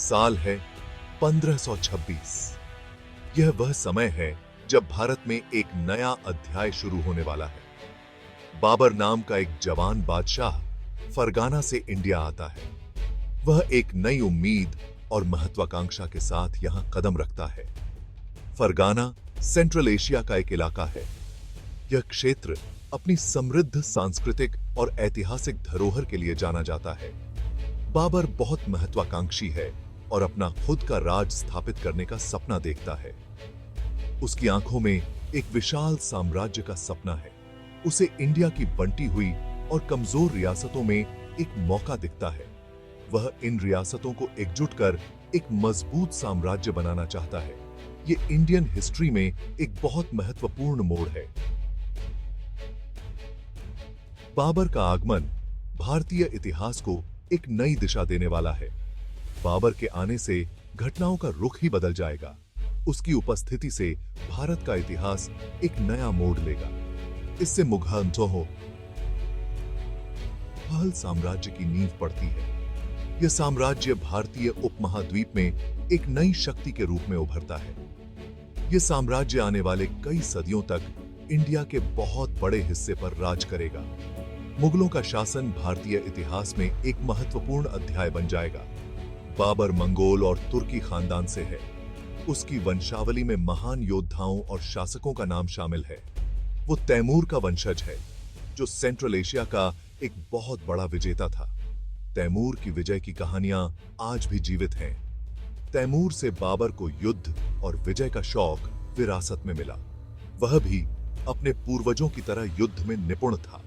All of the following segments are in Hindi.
साल है 1526। यह वह समय है जब भारत में एक नया अध्याय शुरू होने वाला है। बाबर नाम का एक जवान बादशाह फरगाना से इंडिया आता है। वह एक नई उम्मीद और महत्वाकांक्षा के साथ यहां कदम रखता है। फरगाना सेंट्रल एशिया का एक इलाका है। यह क्षेत्र अपनी समृद्ध सांस्कृतिक और ऐतिहासिक धरोहर के लिए जाना जाता है। बाबर बहुत महत्वाकांक्षी है और अपना खुद का राज स्थापित करने का सपना देखता है। उसकी आंखों में एक विशाल साम्राज्य का सपना है। उसे इंडिया की बंटी हुई और कमजोर रियासतों में एक मौका दिखता है। वह इन रियासतों को एकजुट कर एक मजबूत साम्राज्य बनाना चाहता है। ये इंडियन हिस्ट्री में एक बहुत महत्वपूर्ण मोड़ है। बाबर का आगमन भारतीय इतिहास को एक नई दिशा देने वाला है। बाबर के आने से घटनाओं का रुख ही बदल जाएगा। उसकी उपस्थिति से भारत का इतिहास एक नया मोड़ लेगा। इससे मुघल साम्राज्य की नींव पड़ती है। यह साम्राज्य भारतीय उपमहाद्वीप में एक नई शक्ति के रूप में उभरता है। यह साम्राज्य आने वाले कई सदियों तक इंडिया के बहुत बड़े हिस्से पर राज करेगा। मुगलों का शासन भारतीय इतिहास में एक महत्वपूर्ण अध्याय बन जाएगा। बाबर मंगोल और तुर्की खानदान से है। उसकी वंशावली में महान योद्धाओं और शासकों का नाम शामिल है। वो तैमूर का वंशज है, जो सेंट्रल एशिया का एक बहुत बड़ा विजेता था। तैमूर की विजय की कहानियां आज भी जीवित हैं। तैमूर से बाबर को युद्ध और विजय का शौक विरासत में मिला। वह भी अपने पूर्वजों की तरह युद्ध में निपुण था।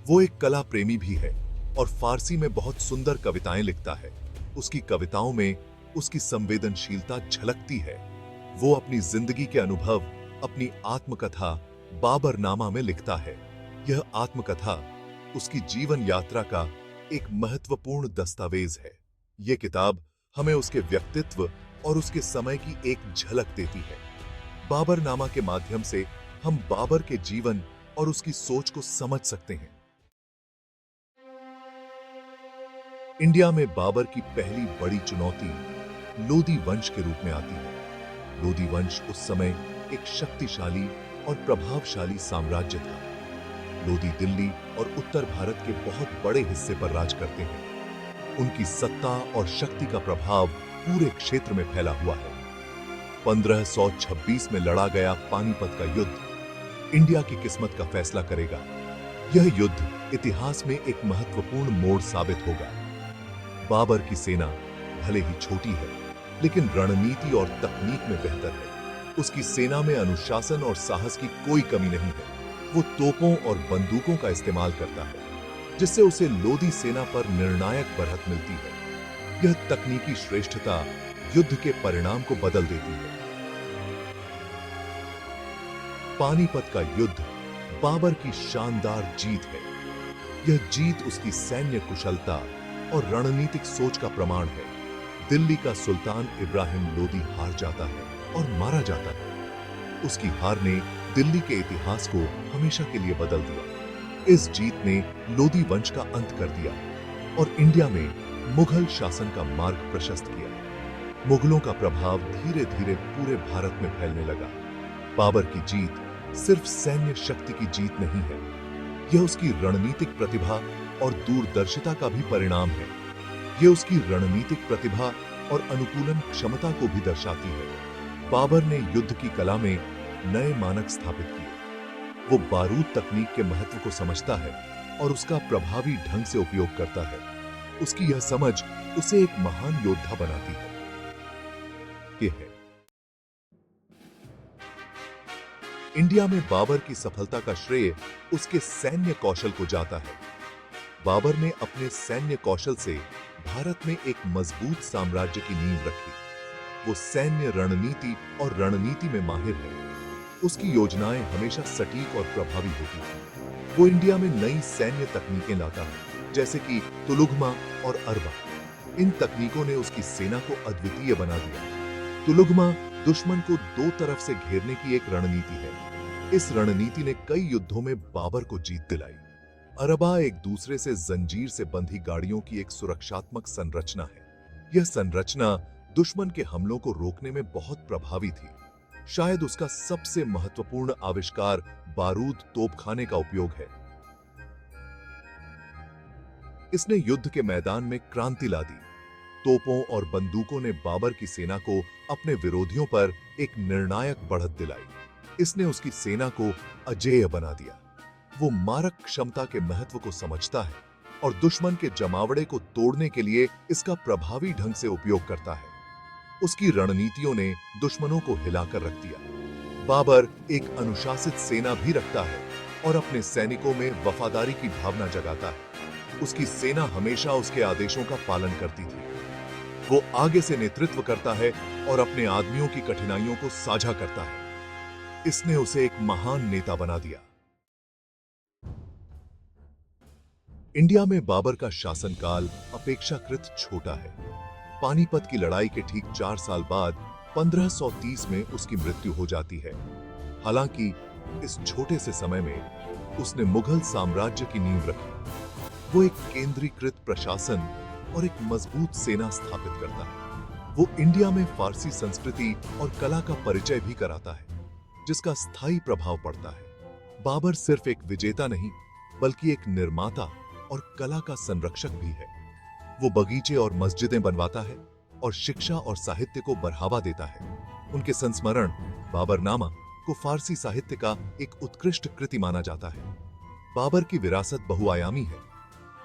वो एक कला प्रेमी भी है और फारसी में बहुत सुंदर कविताएं लिखता है। उसकी कविताओं में उसकी संवेदनशीलता झलकती है। वो अपनी जिंदगी के अनुभव अपनी आत्मकथा बाबरनामा में लिखता है। यह आत्मकथा उसकी जीवन यात्रा का एक महत्वपूर्ण दस्तावेज है। यह किताब हमें उसके व्यक्तित्व और उसके समय की एक झलक देती है। बाबरनामा के माध्यम से हम बाबर के जीवन और उसकी सोच को समझ सकते हैं। इंडिया में बाबर की पहली बड़ी चुनौती लोदी वंश के रूप में आती है। लोदी वंश उस समय एक शक्तिशाली और प्रभावशाली साम्राज्य था। लोदी दिल्ली और उत्तर भारत के बहुत बड़े हिस्से पर राज करते हैं। उनकी सत्ता और शक्ति का प्रभाव पूरे क्षेत्र में फैला हुआ है। 1526 में लड़ा गया पानीपत का युद्ध इंडिया की किस्मत का फैसला करेगा। यह युद्ध इतिहास में एक महत्वपूर्ण मोड़ साबित होगा। बाबर की सेना भले ही छोटी है, लेकिन रणनीति और तकनीक में बेहतर है। उसकी सेना में अनुशासन और साहस की कोई कमी नहीं है। वो तोपों और बंदूकों का इस्तेमाल करता है, जिससे उसे लोदी सेना पर निर्णायक बढ़त मिलती है। यह तकनीकी श्रेष्ठता युद्ध के परिणाम को बदल देती है। पानीपत का युद्ध बाबर की शानदार जीत है। यह जीत उसकी सैन्य कुशलता और रणनीतिक सोच का प्रमाण है। दिल्ली का सुल्तान इब्राहिम लोदी हार जाता है और मारा जाता है। उसकी हार ने दिल्ली के इतिहास को हमेशा के लिए बदल दिया। इस जीत ने लोदी वंश का अंत कर दिया और इंडिया में मुगल शासन का मार्ग प्रशस्त किया। मुगलों का प्रभाव धीरे धीरे पूरे भारत में फैलने लगा। बाबर की जीत सिर्फ सैन्य शक्ति की जीत नहीं है, यह उसकी रणनीतिक प्रतिभा और दूरदर्शिता का भी परिणाम है। यह उसकी रणनीतिक प्रतिभा और अनुकूलन क्षमता को भी दर्शाती है। बाबर ने युद्ध की कला में नए मानक स्थापित किए। वो बारूद तकनीक के महत्व को समझता है और उसका प्रभावी ढंग से उपयोग करता है। उसकी यह समझ उसे एक महान योद्धा बनाती है। यह है इंडिया में बाबर की सफलता का श्रेय उसके सैन्य कौशल को जाता है। बाबर ने अपने सैन्य कौशल से भारत में एक मजबूत साम्राज्य की नींव रखी। वो सैन्य रणनीति और रणनीति में माहिर है। उसकी योजनाएं हमेशा सटीक और प्रभावी होती हैं। वो इंडिया में नई सैन्य तकनीकें लाता है, जैसे कि तुलुगमा और अरबा। इन तकनीकों ने उसकी सेना को अद्वितीय बना दिया। तुलुगमा दुश्मन को दो तरफ से घेरने की एक रणनीति है। इस रणनीति ने कई युद्धों में बाबर को जीत दिलाई। अरबा एक दूसरे से जंजीर से बंधी गाड़ियों की एक सुरक्षात्मक संरचना है। यह संरचना दुश्मन के हमलों को रोकने में बहुत प्रभावी थी। शायद उसका सबसे महत्वपूर्ण आविष्कार बारूद तोपखाने का उपयोग है। इसने युद्ध के मैदान में क्रांति ला दी। तोपों और बंदूकों ने बाबर की सेना को अपने विरोधियों पर एक निर्णायक बढ़त दिलाई। इसने उसकी सेना को अजेय बना दिया। वो मारक क्षमता के महत्व को समझता है और दुश्मन के जमावड़े को तोड़ने के लिए इसका प्रभावी ढंग से उपयोग करता है। उसकी रणनीतियों ने दुश्मनों को हिलाकर रख दिया। बाबर एक अनुशासित सेना भी रखता है और अपने सैनिकों में वफादारी की भावना जगाता है। उसकी सेना हमेशा उसके आदेशों का पालन करती थी। वो आगे से नेतृत्व करता है और अपने आदमियों की कठिनाइयों को साझा करता है। इसने उसे एक महान नेता बना दिया। इंडिया में बाबर का शासनकाल अपेक्षाकृत छोटा है। पानीपत की लड़ाई के ठीक 4 साल बाद 1530 में उसकी मृत्यु हो जाती है। हालांकि इस छोटे से समय में उसने मुगल साम्राज्य की नींव रखी। वो एक केंद्रीकृत प्रशासन और एक मजबूत सेना स्थापित करता है। वो इंडिया में फारसी संस्कृति और कला का परिचय भी कराता है, जिसका स्थायी प्रभाव पड़ता है। बाबर सिर्फ एक विजेता नहीं, बल्कि एक निर्माता और कला का संरक्षक भी है। वो बगीचे और मस्जिदें बनवाता है और शिक्षा और साहित्य को बढ़ावा देता है। उनके संस्मरण बाबरनामा को फारसी साहित्य का एक उत्कृष्ट कृति माना जाता है। बाबर की विरासत बहुआयामी है।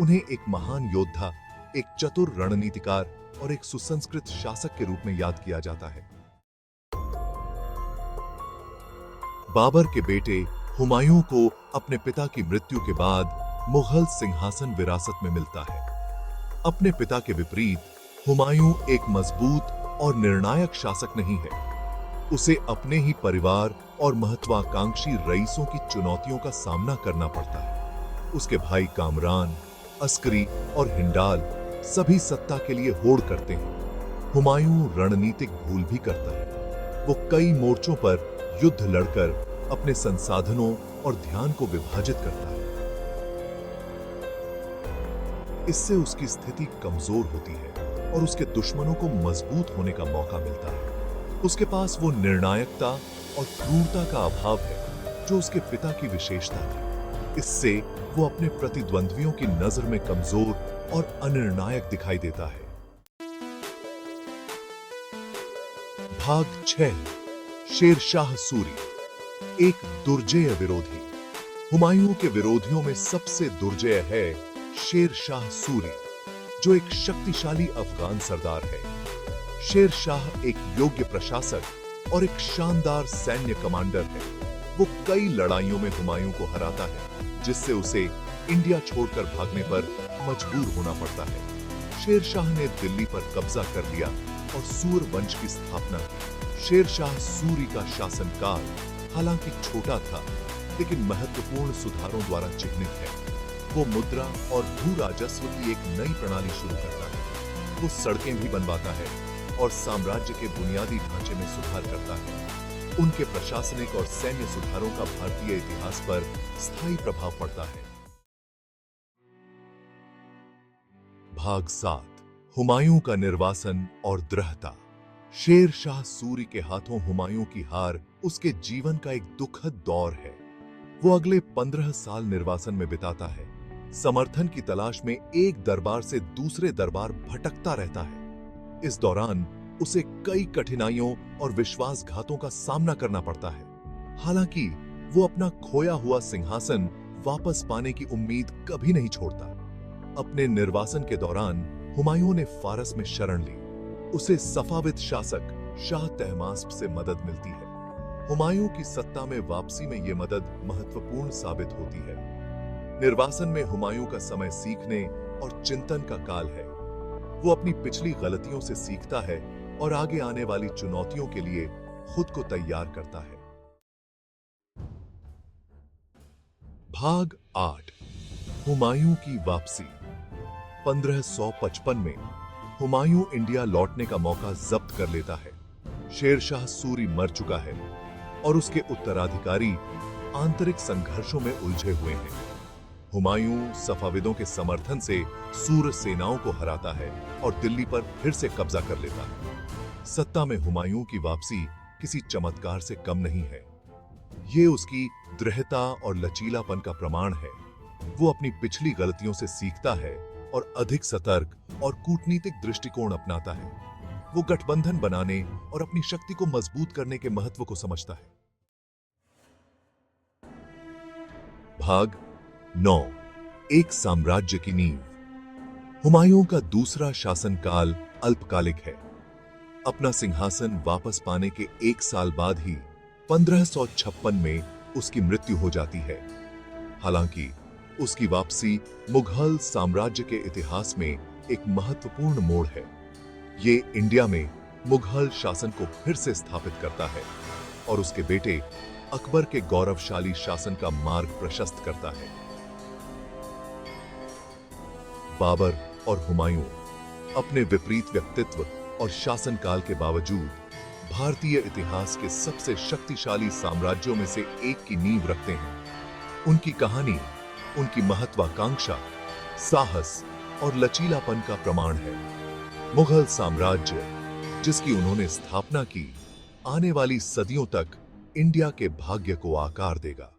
उन्हें एक महान योद्धा, एक चतुर रणनीतिकार और एक सुसंस्कृत शासक के रूप में याद किया जाता है। बाबर के बेटे हुमायूं को अपने पिता की मृत्यु के बाद मुगल सिंहासन विरासत में मिलता है। अपने पिता के विपरीत हुमायूं एक मजबूत और निर्णायक शासक नहीं है। उसे अपने ही परिवार और महत्वाकांक्षी रईसों की चुनौतियों का सामना करना पड़ता है। उसके भाई कामरान, अस्करी और हिंडाल सभी सत्ता के लिए होड़ करते हैं। हुमायूं रणनीतिक भूल भी करता है। वो कई मोर्चों पर युद्ध लड़कर अपने संसाधनों और ध्यान को विभाजित करता है। इससे उसकी स्थिति कमजोर होती है और उसके दुश्मनों को मजबूत होने का मौका मिलता है। उसके पास वो निर्णायकता और क्रूरता का अभाव है जो उसके पिता की विशेषता थी। इससे वो अपने प्रतिद्वंद्वियों की नजर में कमजोर और अनिर्णायक दिखाई देता है। भाग 6, शेरशाह सूरी, एक दुर्जेय विरोधी। हुमायूं के विरोधियों में सबसे दुर्जेय है शेरशाह सूरी, जो एक शक्तिशाली अफगान सरदार है। शेरशाह एक योग्य प्रशासक और एक शानदार सैन्य कमांडर है। वो कई लड़ाइयों में हुमायूं को हराता है, जिससे उसे इंडिया छोड़कर भागने पर मजबूर होना पड़ता है। शेरशाह ने दिल्ली पर कब्जा कर लिया और सूर वंश की स्थापना की। शेरशाह सूरी का शासनकाल हालांकि छोटा था, लेकिन महत्वपूर्ण सुधारों द्वारा चिह्नित है। वो मुद्रा और भू राजस्व की एक नई प्रणाली शुरू करता है। वो सड़कें भी बनवाता है और साम्राज्य के बुनियादी ढांचे में सुधार करता है। उनके प्रशासनिक और सैन्य सुधारों का भारतीय इतिहास पर स्थायी प्रभाव पड़ता है। भाग 7, हुमायूं का निर्वासन और दृढ़ता। शेरशाह सूरी के हाथों हुमायूं की हार उसके जीवन का एक दुखद दौर है। वो अगले 15 साल निर्वासन में बिताता है, समर्थन की तलाश में एक दरबार से दूसरे दरबार भटकता रहता है। इस दौरान उसे कई कठिनाइयों और विश्वासघातों का सामना करना पड़ता है। हालांकि वो अपना खोया हुआ सिंहासन वापस पाने की उम्मीद कभी नहीं छोड़ता। अपने निर्वासन के दौरान हुमायूं ने फारस में शरण ली। उसे सफाविद शासक शाह तहमास्प से मदद मिलती है। हुमायूं की सत्ता में वापसी में यह मदद महत्वपूर्ण साबित होती है। निर्वासन में हुमायूं का समय सीखने और चिंतन का काल है। वो अपनी पिछली गलतियों से सीखता है और आगे आने वाली चुनौतियों के लिए खुद को तैयार करता है। भाग 8, हुमायूं की वापसी। 1555 में हुमायूं इंडिया लौटने का मौका जब्त कर लेता है। शेरशाह सूरी मर चुका है और उसके उत्तराधिकारी आंतरिक संघर्षों में उलझे हुए हैं। हुमायूं सफाविदों के समर्थन से सूर सेनाओं को हराता है और दिल्ली पर फिर से कब्जा कर लेता है। सत्ता में हुमायूं की वापसी किसी चमत्कार से कम नहीं है। ये उसकी दृढ़ता और लचीलापन का प्रमाण है। वो अपनी पिछली गलतियों से सीखता है और अधिक सतर्क और कूटनीतिक दृष्टिकोण अपनाता है। वो गठबंधन बनाने और अपनी शक्ति को मजबूत करने के महत्व को समझता है। भाग 9, एक साम्राज्य की नींव। हुमायूं का दूसरा शासनकाल अल्पकालिक है। अपना सिंहासन वापस पाने के 1 साल बाद ही 1556 में उसकी मृत्यु हो जाती है। हालांकि उसकी वापसी मुगल साम्राज्य के इतिहास में एक महत्वपूर्ण मोड़ है। ये इंडिया में मुगल शासन को फिर से स्थापित करता है और उसके बेटे अकबर के गौरवशाली शासन का मार्ग प्रशस्त करता है। बाबर और हुमायूं अपने विपरीत व्यक्तित्व और शासनकाल के बावजूद भारतीय इतिहास के सबसे शक्तिशाली साम्राज्यों में से एक की नींव रखते हैं। उनकी कहानी उनकी महत्वाकांक्षा, साहस और लचीलापन का प्रमाण है। मुगल साम्राज्य, जिसकी उन्होंने स्थापना की, आने वाली सदियों तक इंडिया के भाग्य को आकार देगा।